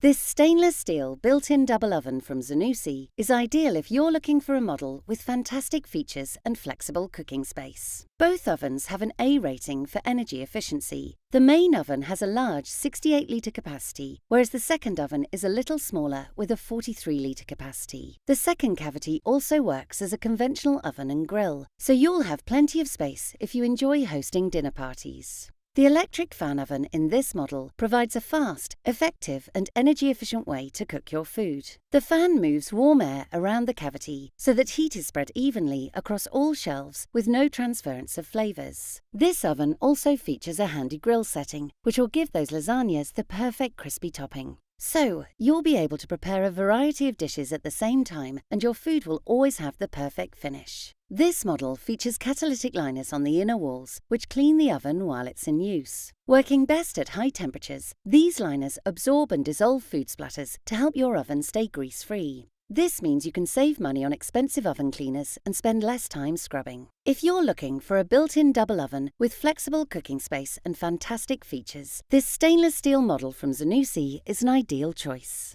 This stainless steel built-in double oven from Zanussi is ideal if you're looking for a model with fantastic features and flexible cooking space. Both ovens have an A rating for energy efficiency. The main oven has a large 68-litre capacity, whereas the second oven is a little smaller with a 43-litre capacity. The second cavity also works as a conventional oven and grill, so you'll have plenty of space if you enjoy hosting dinner parties. The electric fan oven in this model provides a fast, effective and energy-efficient way to cook your food. The fan moves warm air around the cavity so that heat is spread evenly across all shelves with no transference of flavours. This oven also features a handy grill setting, which will give those lasagnas the perfect crispy topping. So, you'll be able to prepare a variety of dishes at the same time and your food will always have the perfect finish. This model features catalytic liners on the inner walls, which clean the oven while it's in use. Working best at high temperatures, these liners absorb and dissolve food splatters to help your oven stay grease-free. This means you can save money on expensive oven cleaners and spend less time scrubbing. If you're looking for a built-in double oven with flexible cooking space and fantastic features, this stainless steel model from Zanussi is an ideal choice.